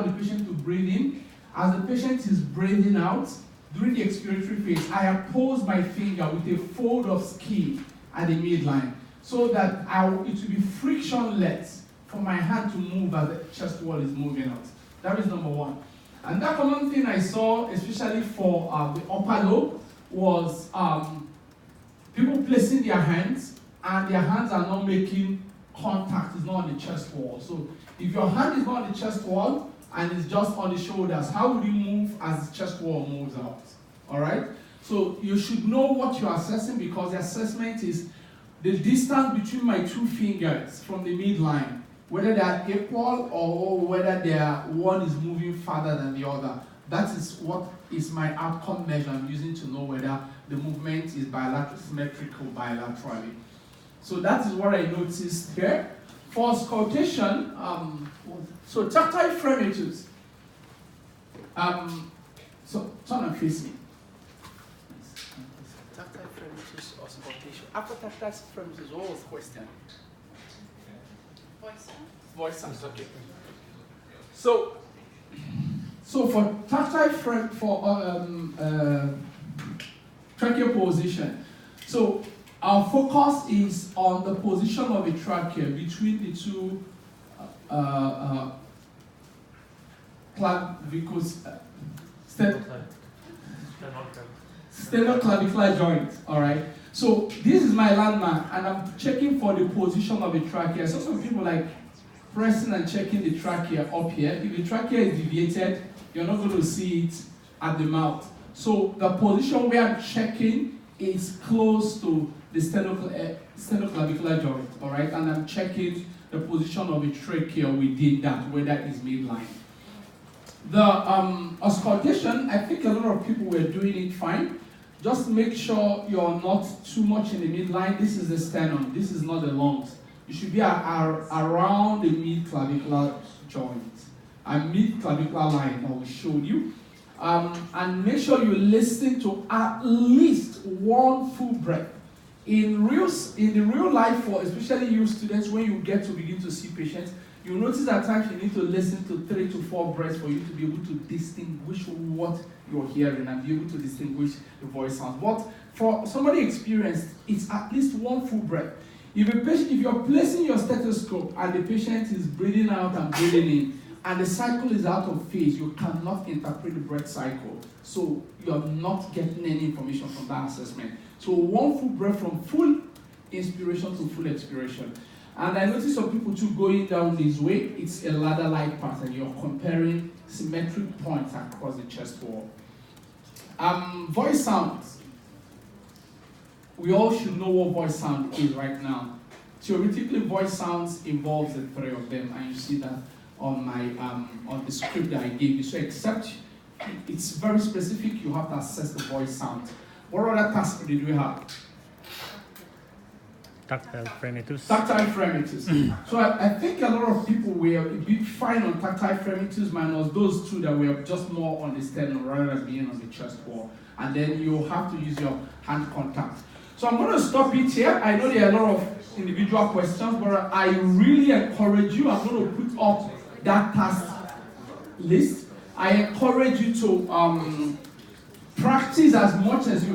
allow the patient to breathe in. As the patient is breathing out, during the expiratory phase, I oppose my finger with a fold of skin at the midline so that it will be frictionless for my hand to move as the chest wall is moving out. That is number one. And that common thing I saw, especially for the upper lobe, was people placing their hands and their hands are not making contact, it's not on the chest wall. So if your hand is not on the chest wall and it's just on the shoulders, how would you move as the chest wall moves out? All right? So you should know what you're assessing, because the assessment is the distance between my two fingers from the midline, whether they are equal or whether one is moving farther than the other. That is what is my outcome measure I'm using to know whether the movement is symmetrical bilaterally. So that is what I noticed here. For auscultation, so tactile fremitus. So turn and face me. Tactile fremitus, auscultation. After tactile fremitus, what was the question? Voice sounds, okay. So for tactile trachea position, so our focus is on the position of the trachea between the two clavicles, sternoclavicular joints. All right. So this is my landmark, and I'm checking for the position of the trachea. So some people like pressing and checking the trachea up here. If the trachea is deviated, you're not going to see it at the mouth. So the position we are checking is close to the sternoclavicular joint, all right? And I'm checking the position of the trachea within that, whether it's midline. The auscultation, I think a lot of people were doing it fine. Just make sure you're not too much in the midline. This is the sternum, this is not the lungs. You should be around the mid-clavicular joint, a mid-clavicular line that we showed you. And make sure you listen to at least one full breath. In the real life, for especially you students, when you get to begin to see patients, you'll notice at times you need to listen to 3 to 4 breaths for you to be able to distinguish what you're hearing and be able to distinguish the voice sounds. But for somebody experienced, it's at least one full breath. If you're placing your stethoscope and the patient is breathing out and breathing in, and the cycle is out of phase, you cannot interpret the breath cycle. So you're not getting any information from that assessment. So one full breath from full inspiration to full expiration. And I notice some people too going down this way, it's a ladder-like pattern. You're comparing symmetric points across the chest wall. Voice sounds. We all should know what voice sound is right now. Theoretically, voice sounds involves the 3 of them, and you see that on my on the script that I gave you. So except it's very specific, you have to assess the voice sound. What other tasks did we have? Tactile fremitus. Tactile fremitus. So I think a lot of people were a bit fine on tactile fremitus minus those 2 that were just more on the sternum rather than being on the chest wall. And then you have to use your hand contact. So I'm going to stop it here. I know there are a lot of individual questions, but I really encourage you. I'm going to put up that task list. I encourage you to practice as much as you